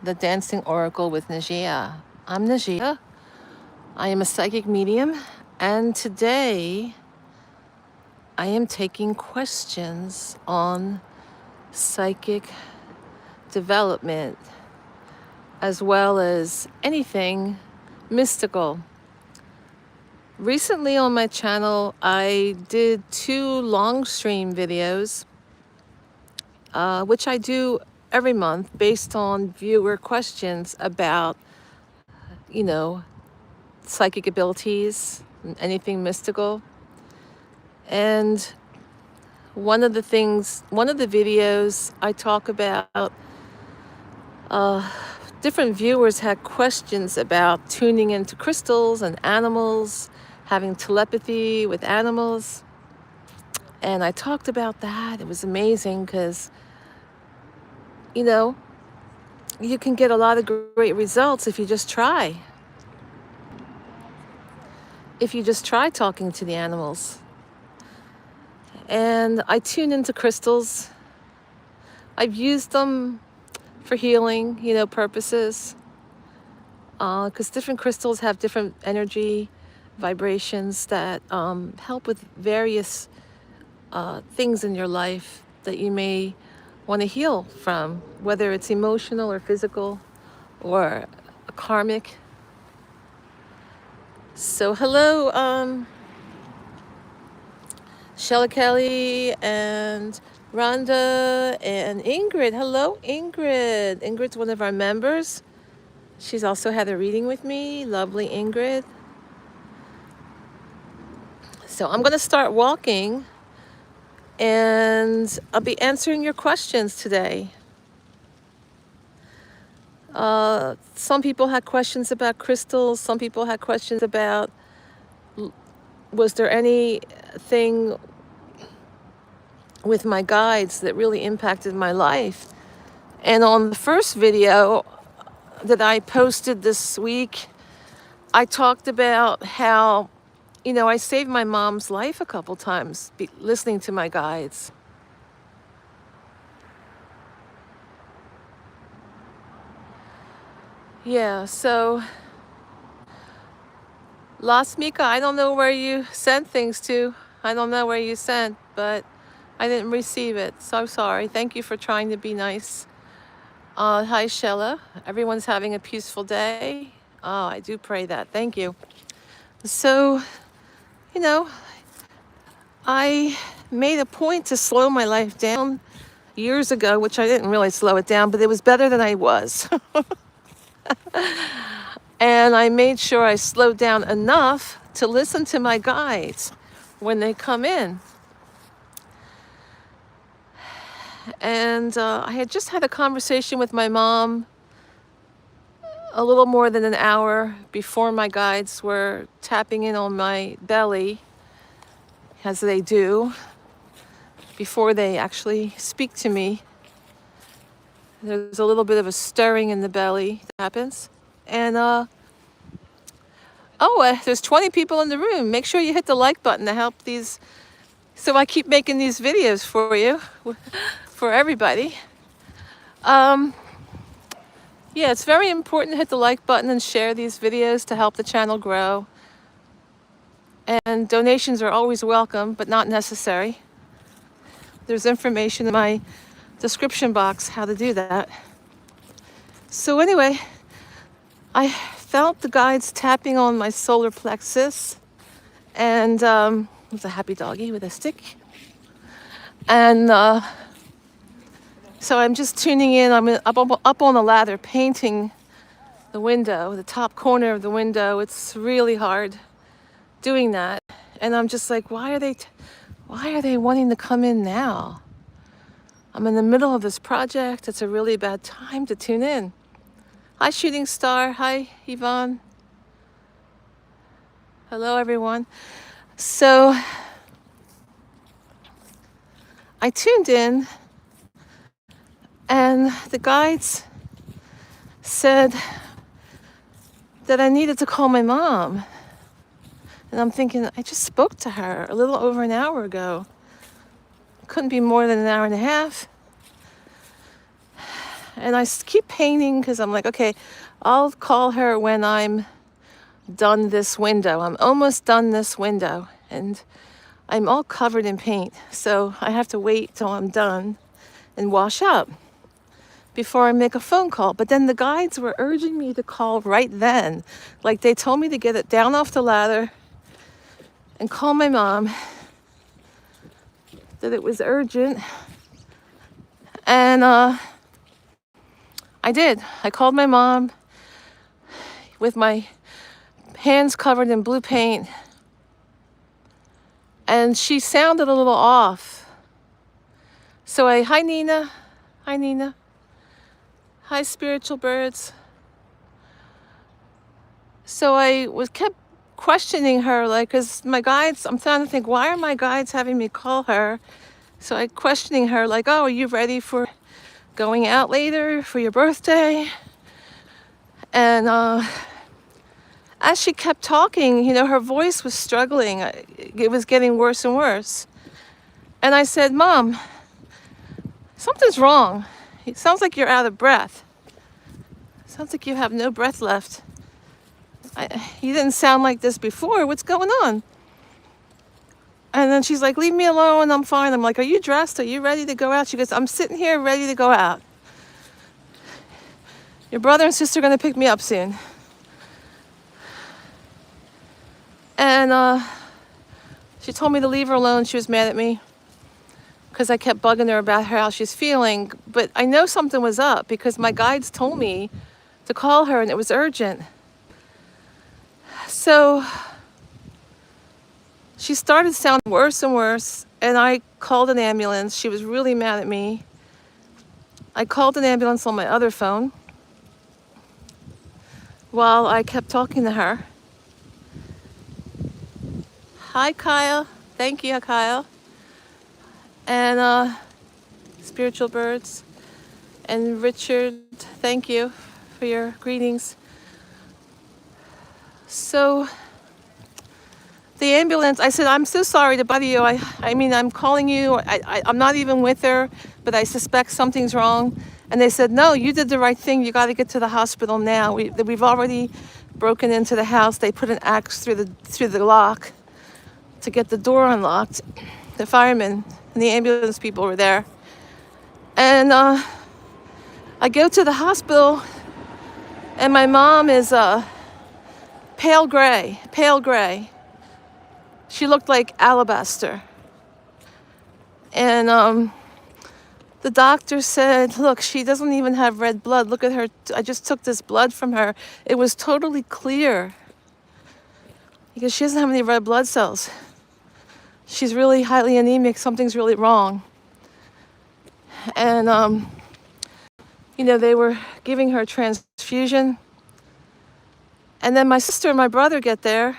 the Dancing Oracle with Najia. I'm Najia. I am a psychic medium, and today I am taking questions on psychic development as well as anything mystical. Recently on my channel, I did 2 long stream videos, which I do every month based on viewer questions about, psychic abilities, anything mystical. And one of the videos I talk about, different viewers had questions about tuning into crystals and animals, having telepathy with animals. And I talked about that. It was amazing because, you can get a lot of great results if you just try. If you just try talking to the animals. And I tune into crystals. I've used them for healing, purposes. Because different crystals have different energy vibrations that help with various things in your life that you may want to heal from, whether it's emotional or physical or karmic. So hello, Shella Kelly and Rhonda and Ingrid. Hello, Ingrid. Ingrid's one of our members. She's also had a reading with me. Lovely Ingrid. So I'm going to start walking, and I'll be answering your questions today. Some people had questions about crystals. Some people had questions about, was there anything with my guides that really impacted my life? And on the first video that I posted this week, I talked about how, I saved my mom's life a couple times listening to my guides. Yeah, so Las Mika, I don't know where you sent things to. I don't know where you sent, but I didn't receive it. So sorry. Thank you for trying to be nice. Hi, Shella. Everyone's having a peaceful day. I do pray that. Thank you. So, I made a point to slow my life down years ago, which I didn't really slow it down, but it was better than I was. And I made sure I slowed down enough to listen to my guides when they come in. And I had just had a conversation with my mom a little more than an hour before my guides were tapping in on my belly, as they do, before they actually speak to me. There's a little bit of a stirring in the belly that happens. And, there's 20 people in the room. Make sure you hit the like button to help these, so I keep making these videos for you, for everybody. Yeah, it's very important to hit the like button and share these videos to help the channel grow. And donations are always welcome, but not necessary. There's information in my description box how to do that. So anyway, I felt the guides tapping on my solar plexus, and it's a happy doggy with a stick. And so I'm just tuning in. I'm up on the ladder painting the window, the top corner of the window. It's really hard doing that. And I'm just like, why are they wanting to come in now? I'm in the middle of this project. It's a really bad time to tune in. Hi, Shooting Star. Hi, Yvonne. Hello, everyone. So I tuned in, and the guides said that I needed to call my mom. And I'm thinking, I just spoke to her a little over an hour ago. Couldn't be more than an hour and a half. And I keep painting because I'm like, okay, I'll call her when I'm done this window. I'm almost done this window. And I'm all covered in paint. So I have to wait till I'm done and wash up before I make a phone call. But then the guides were urging me to call right then. Like they told me to get it down off the ladder and call my mom, that it was urgent. And I did. I called my mom with my hands covered in blue paint. And she sounded a little off. So hi Nina. Hi Nina. Hi spiritual birds. So I kept questioning her, like, because my guides, I'm trying to think, why are my guides having me call her? So I questioning her, like, oh, are you ready for going out later for your birthday? And as she kept talking, her voice was struggling. It was getting worse and worse. And I said, Mom, something's wrong. It sounds like you're out of breath. Sounds like you have no breath left. You didn't sound like this before. What's going on? And then she's like, leave me alone. I'm fine. I'm like, are you dressed? Are you ready to go out? She goes, I'm sitting here ready to go out. Your brother and sister are going to pick me up soon. And she told me to leave her alone. She was mad at me because I kept bugging her about how she's feeling. But I know something was up because my guides told me to call her and it was urgent. So she started sounding worse and worse, and I called an ambulance. She was really mad at me. I called an ambulance on my other phone while I kept talking to her. Hi, Kyle. Thank you, Kyle. And spiritual birds. And Richard, thank you for your greetings. So the ambulance, I said, I'm so sorry to bother you. I mean, I'm calling you. I'm not even with her, but I suspect something's wrong. And they said, no, you did the right thing. You got to get to the hospital now. We've already broken into the house. They put an axe through the lock to get the door unlocked. The firemen and the ambulance people were there. And I go to the hospital, and my mom is pale gray. She looked like alabaster. And the doctor said, look, she doesn't even have red blood. Look at her. I just took this blood from her. It was totally clear because she doesn't have any red blood cells. She's really highly anemic. Something's really wrong. And, they were giving her a transfusion. And then my sister and my brother get there.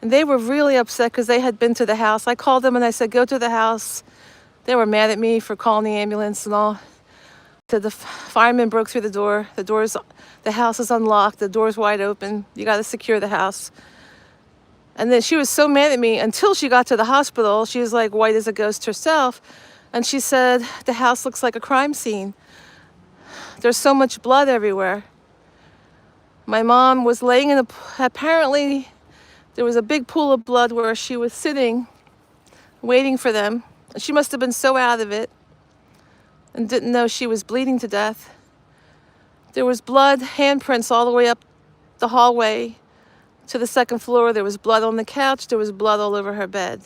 And they were really upset because they had been to the house. I called them and I said, go to the house. They were mad at me for calling the ambulance and all. So the fireman broke through the door. The house is unlocked. The door's wide open. You got to secure the house. And then she was so mad at me until she got to the hospital. She was like white as a ghost herself. And she said, the house looks like a crime scene. There's so much blood everywhere. My mom was laying apparently there was a big pool of blood where she was sitting, waiting for them. She must have been so out of it and didn't know she was bleeding to death. There was blood, handprints all the way up the hallway to the second floor. There was blood on the couch. There was blood all over her bed.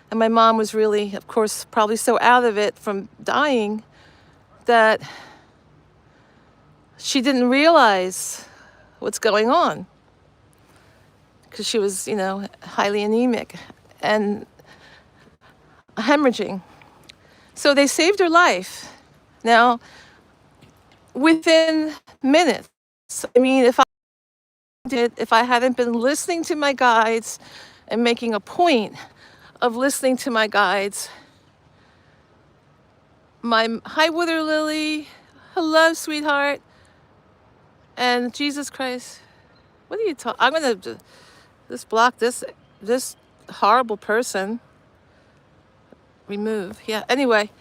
And my mom was really, of course, probably so out of it from dying that she didn't realize what's going on because she was, highly anemic and hemorrhaging. So they saved her life. Now, within minutes, I mean, if I hadn't been listening to my guides and making a point of listening to my guides, hi, Wither Lily, hello, sweetheart, and Jesus Christ, what are you talking? I'm gonna just block this horrible person. Remove, yeah. Anyway,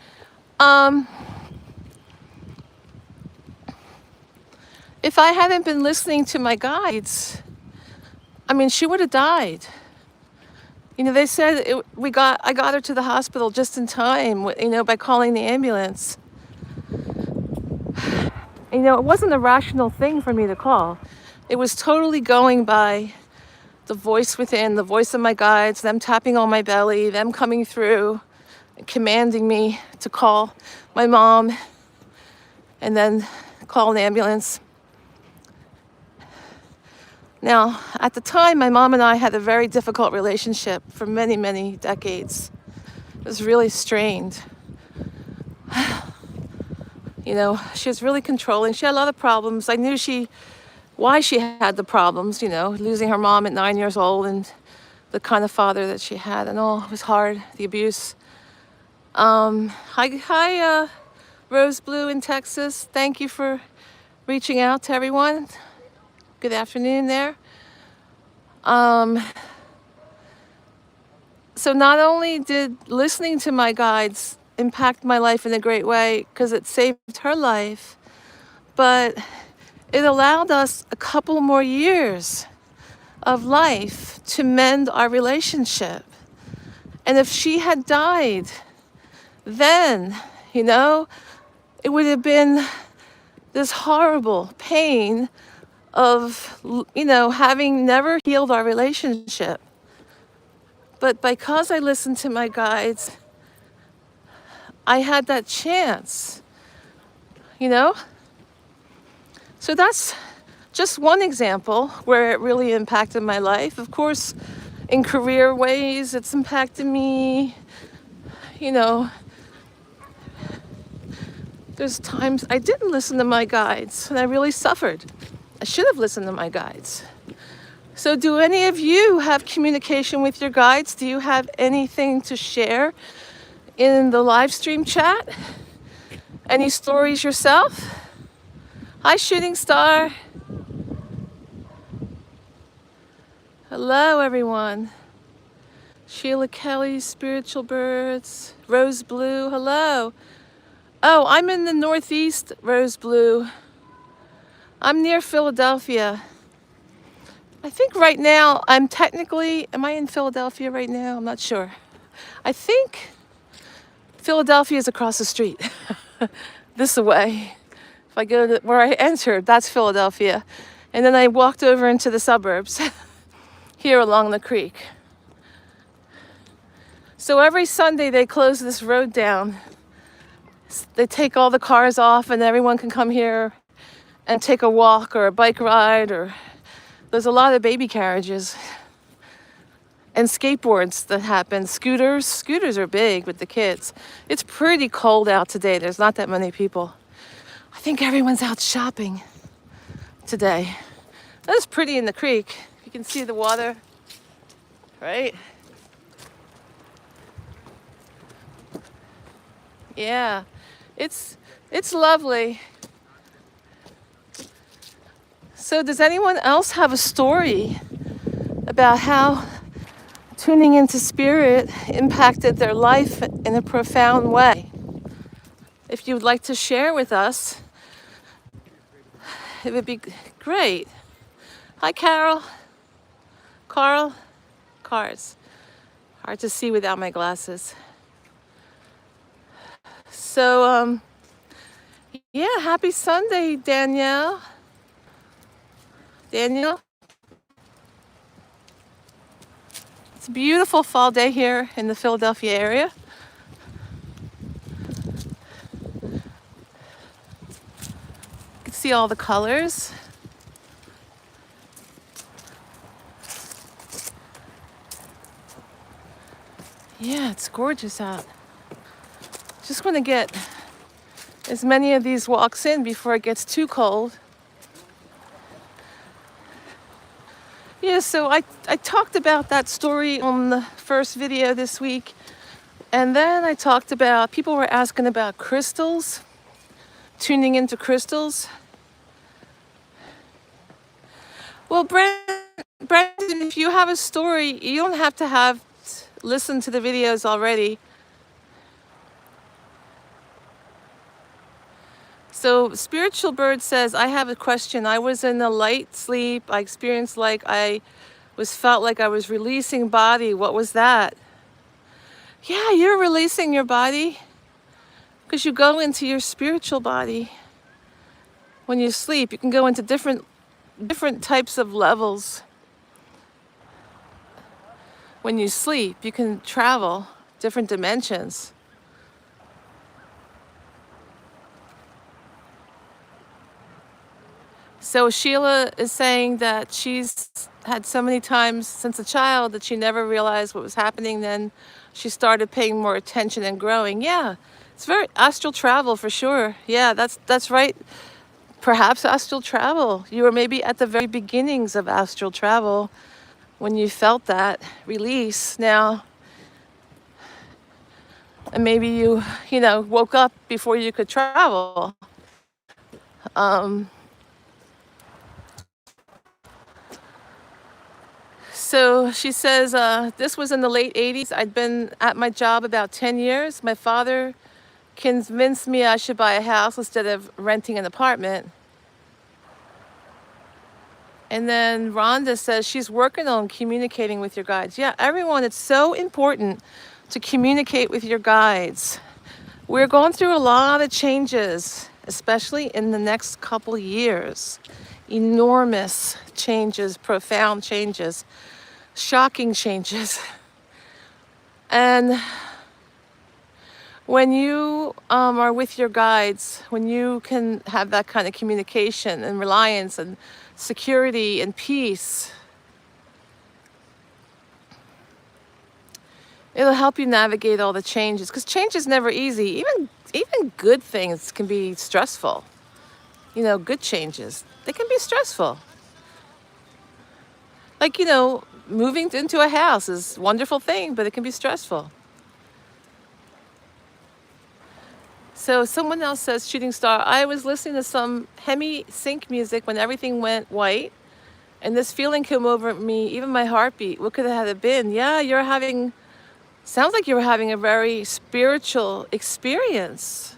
If I hadn't been listening to my guides, I mean, she would have died. You know, they said I got her to the hospital just in time, you know, by calling the ambulance. You know, it wasn't a rational thing for me to call. It was totally going by the voice within, the voice of my guides, them tapping on my belly, them coming through, commanding me to call my mom and then call an ambulance. Now, at the time, my mom and I had a very difficult relationship for many, many decades. It was really strained. You know, she was really controlling. She had a lot of problems. I knew why she had the problems, you know, losing her mom at 9 years old and the kind of father that she had and all. It was hard, the abuse. Hi, Rose Blue in Texas. Thank you for reaching out to everyone. Good afternoon there. So not only did listening to my guides impact my life in a great way because it saved her life, but it allowed us a couple more years of life to mend our relationship. And if she had died then, you know, it would have been this horrible pain of, you know, having never healed our relationship. But because I listened to my guides, I had that chance, you know? So that's just one example where it really impacted my life. Of course, in career ways, it's impacted me, you know. There's times I didn't listen to my guides and I really suffered. I should have listened to my guides. So do any of you have communication with your guides? Do you have anything to share in the live stream chat? Any stories yourself? Hi, Shooting Star. Hello, everyone. Sheila Kelly, Spiritual Birds, Rose Blue, hello. Oh, I'm in the Northeast, Rose Blue. I'm near Philadelphia. I think right now am I in Philadelphia right now? I'm not sure. I think Philadelphia is across the street, this way. If I go to where I entered, that's Philadelphia. And then I walked over into the suburbs here along the creek. So every Sunday they close this road down. They take all the cars off and everyone can come here and take a walk or a bike ride, or there's a lot of baby carriages and skateboards that happen. Scooters are big with the kids. It's pretty cold out today. There's not that many people. I think everyone's out shopping today. That's pretty in the creek. You can see the water, right? Yeah, it's lovely. So does anyone else have a story about how tuning into spirit impacted their life in a profound way? If you would like to share with us, it would be great. Hi, Carol. Carl? Cars. Hard to see without my glasses. So, yeah, happy Sunday, Danielle. Daniel? It's a beautiful fall day here in the Philadelphia area. You can see all the colors. Yeah, it's gorgeous out. Just want to get as many of these walks in before it gets too cold. Yeah, so I talked about that story on the first video this week. And then I talked about, people were asking about crystals, tuning into crystals. Well, Brandon, if you have a story, you don't have to listen to the videos already. So Spiritual Bird says, I have a question. I was in a light sleep. I experienced like felt like I was releasing body. What was that? Yeah, you're releasing your body because you go into your spiritual body. When you sleep, you can go into different types of levels. When you sleep, you can travel different dimensions. So Sheila is saying that she's had so many times since a child that she never realized what was happening. Then she started paying more attention and growing. Yeah, it's very astral travel for sure. Yeah, that's right. Perhaps astral travel. You were maybe at the very beginnings of astral travel when you felt that release. Now, and maybe you woke up before you could travel. So she says, this was in the late 80s. I'd been at my job about 10 years. My father convinced me I should buy a house instead of renting an apartment. And then Rhonda says she's working on communicating with your guides. Yeah, everyone, it's so important to communicate with your guides. We're going through a lot of changes, especially in the next couple years. Enormous changes, profound changes, shocking changes. And when you are with your guides, when you can have that kind of communication and reliance and security and peace, it'll help you navigate all the changes, because change is never easy. Even good things can be stressful. Good changes, they can be stressful. Like, moving into a house is a wonderful thing, but it can be stressful. So someone else says, Shooting Star, I was listening to some Hemi sync music when everything went white, and this feeling came over me, even my heartbeat. What could it have been? Yeah, sounds like you were having a very spiritual experience.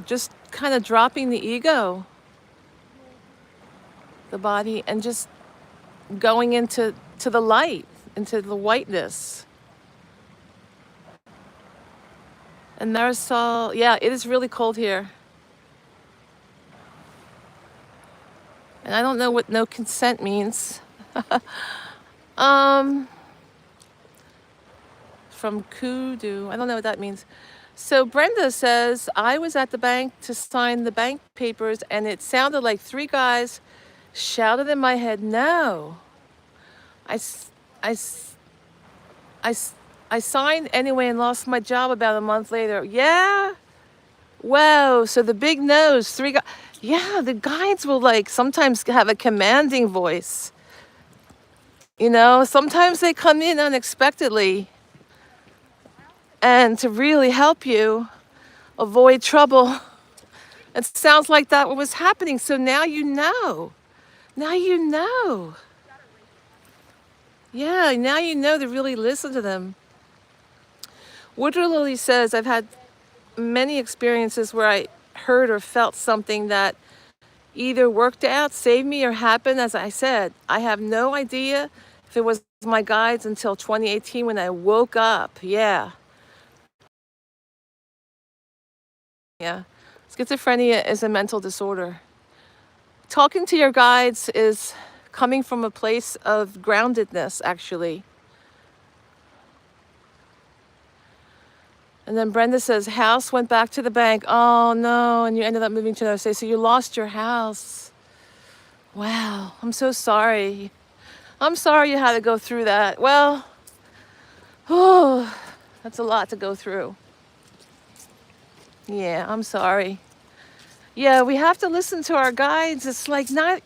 Just kind of dropping the ego, the body, and just going into the light, into the whiteness. And Marisol, yeah, it is really cold here. And I don't know what no consent means. From Kudu, I don't know what that means. So Brenda says, I was at the bank to sign the bank papers, and it sounded like three guys shouted in my head, no. I signed anyway and lost my job about a month later. Yeah? Wow, so the big nose, three guys. Yeah, the guides will sometimes have a commanding voice. Sometimes they come in unexpectedly and to really help you avoid trouble. It sounds like that what was happening. So now you know. Now you know. Yeah, now you know to really listen to them. Woodrow Lily says, I've had many experiences where I heard or felt something that either worked out, saved me, or happened. As I said, I have no idea if it was my guides until 2018 when I woke up. Yeah. Schizophrenia is a mental disorder. Talking to your guides is coming from a place of groundedness, actually. And then Brenda says, house went back to the bank. Oh no, and you ended up moving to another state. So you lost your house. Wow, I'm so sorry. I'm sorry you had to go through that. Well, that's a lot to go through. Yeah, I'm sorry. Yeah, we have to listen to our guides. It's like not